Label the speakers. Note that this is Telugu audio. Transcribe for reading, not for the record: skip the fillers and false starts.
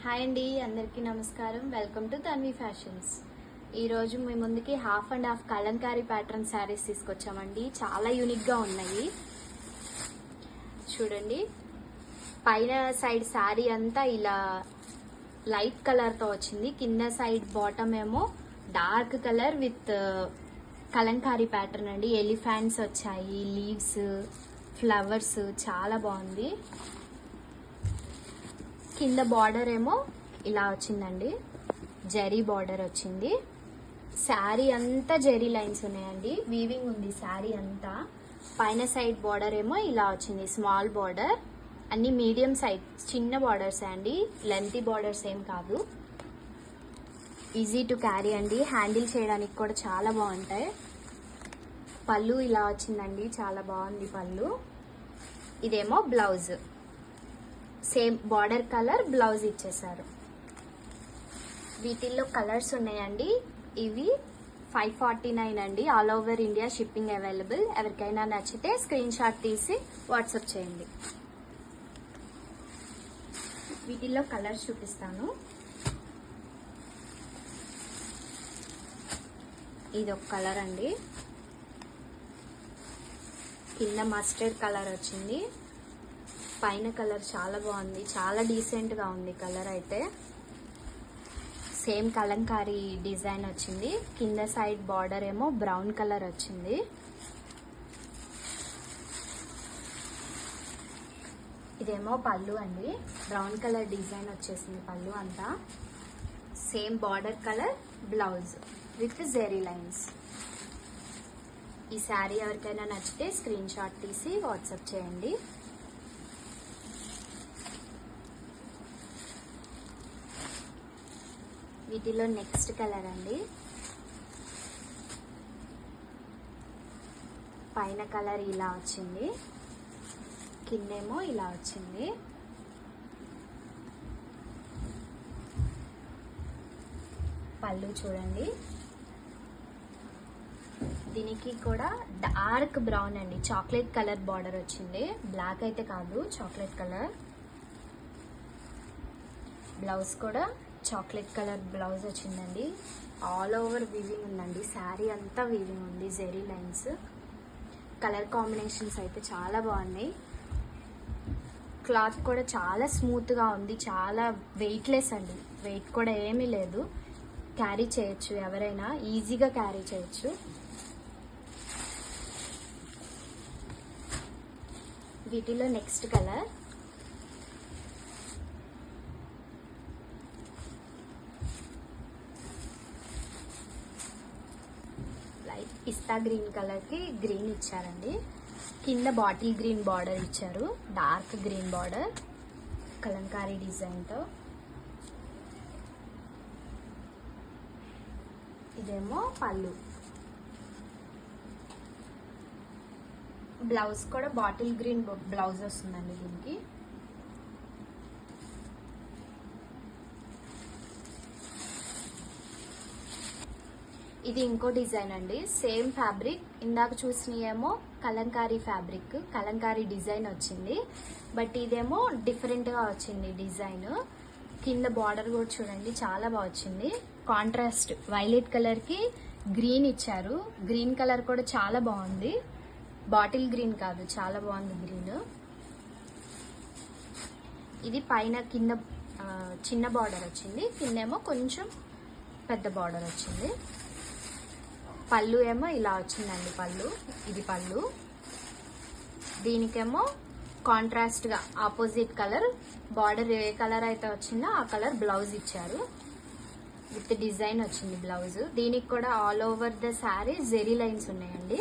Speaker 1: హాయ్ అండి, అందరికీ నమస్కారం. Welcome to Tanvi fashions. ఈరోజు మీ ముందుకి half and half kalamkari pattern saris తీసుకొచ్చామండి. చాలా యూనిక్గా ఉన్నాయి. చూడండి, పైన సైడ్ శారీ అంతా ఇలా లైట్ కలర్తో వచ్చింది. కింద సైడ్ బాటమ్ ఏమో dark colour with Kalamkari pattern అండి. ఎలిఫెంట్స్ వచ్చాయి, లీవ్స్, ఫ్లవర్స్, చాలా బాగుంది. కింద బార్డర్ ఏమో ఇలా వచ్చిందండి, జరీ బార్డర్ వచ్చింది. శారీ అంతా జరీ లైన్స్ ఉన్నాయండి, వీవింగ్ ఉంది శారీ అంతా. పైన సైడ్ బార్డర్ ఏమో ఇలా వచ్చింది, స్మాల్ బార్డర్. అన్ని మీడియం సైజ్ చిన్న బార్డర్స్ అండి, లెంతీ బార్డర్స్ ఏం కాదు. ఈజీ టు క్యారీ అండి, హ్యాండిల్ చేయడానికి కూడా చాలా బాగుంటాయి. పళ్ళు ఇలా వచ్చిందండి, చాలా బాగుంది పళ్ళు. ఇదేమో blouse, same border colour blouse ఇచ్చేసారు. వీటిల్లో కలర్స్ ఉన్నాయండి. ఇవి 549 అండి. All over India shipping available. ఎవరికైనా నచ్చితే స్క్రీన్ షాట్ తీసి వాట్సాప్ చేయండి. వీటిల్లో కలర్స్ చూపిస్తాను. ఇది ఒక కలర్ అండి, కింద మస్టర్డ్ కలర్ వచ్చింది. పైన కలర్ చాలా బాగుంది, చాలా డీసెంట్ గా ఉంది కలర్ అయితే. సేమ్ కలంకారీ డిజైన్ వచ్చింది. కింద సైడ్ బార్డర్ ఏమో బ్రౌన్ కలర్ వచ్చింది. ఇదేమో పళ్ళు అండి, బ్రౌన్ కలర్ డిజైన్ వచ్చేసింది పళ్ళు అంతా. Same border colour blouse with zari lines. ఈ శారీ ఎవరికైనా నచ్చితే స్క్రీన్ షాట్ తీసి వాట్సాప్ చేయండి. వీటిలో నెక్స్ట్ కలర్ అండి, పైన కలర్ ఇలా వచ్చింది, కిందేమో ఇలా వచ్చింది. పళ్ళు చూడండి, దీనికి కూడా డార్క్ బ్రౌన్ అండి, చాక్లెట్ కలర్ బార్డర్ వచ్చింది. బ్లాక్ అయితే కాదు, చాక్లెట్ కలర్. బ్లౌజ్ కూడా చాక్లెట్ కలర్ బ్లౌజ్ వచ్చిందండి. ఆల్ ఓవర్ వీవింగ్ ఉందండి, శారీ అంతా వీవింగ్ ఉంది, జెరీ లైన్స్. కలర్ కాంబినేషన్స్ అయితే చాలా బాగున్నాయి. క్లాత్ కూడా చాలా స్మూత్గా ఉంది, చాలా వెయిట్లెస్ అండి. వెయిట్ కూడా ఏమీ లేదు, క్యారీ చేయొచ్చు, ఎవరైనా ఈజీగా క్యారీ చేయొచ్చు. వీటిలో నెక్స్ట్ కలర్ పిస్తా గ్రీన్ కలర్ కి గ్రీన్ ఇచ్చారండి. కింద బాటిల్ గ్రీన్ బార్డర్ ఇచ్చారు, dark green border Kalamkari design తో. ఇదేమో పళ్ళు. బ్లౌజ్ కూడా బాటిల్ గ్రీన్ బ్లౌజ్ వస్తుందండి దీనికి. ఇది ఇంకో డిజైన్ అండి, సేమ్ ఫ్యాబ్రిక్. ఇందాక చూసినేమో కలంకారీ ఫ్యాబ్రిక్, కలంకారీ డిజైన్ వచ్చింది. బట్ ఇదేమో డిఫరెంట్ గా వచ్చింది డిజైన్. కింద బార్డర్ కూడా చూడండి, చాలా బాగా వచ్చింది. కాంట్రాస్ట్ వైలెట్ కలర్ కి గ్రీన్ ఇచ్చారు. గ్రీన్ కలర్ కూడా చాలా బాగుంది, బాటిల్ గ్రీన్ కాదు, చాలా బాగుంది గ్రీన్. ఇది పైన కింద చిన్న బార్డర్ వచ్చింది, కిందేమో కొంచెం పెద్ద బార్డర్ వచ్చింది. పళ్ళు ఏమో ఇలా వచ్చిందండి పళ్ళు. ఇది పళ్ళు. దీనికేమో కాంట్రాస్ట్ గా ఆపోజిట్ కలర్ బార్డర్, ఏ కలర్ అయితే వచ్చిందో ఆ కలర్ బ్లౌజ్ ఇచ్చారు. విత్ డిజైన్ వచ్చింది బ్లౌజ్. దీనికి కూడా all over the sari zari lines ఉన్నాయండి.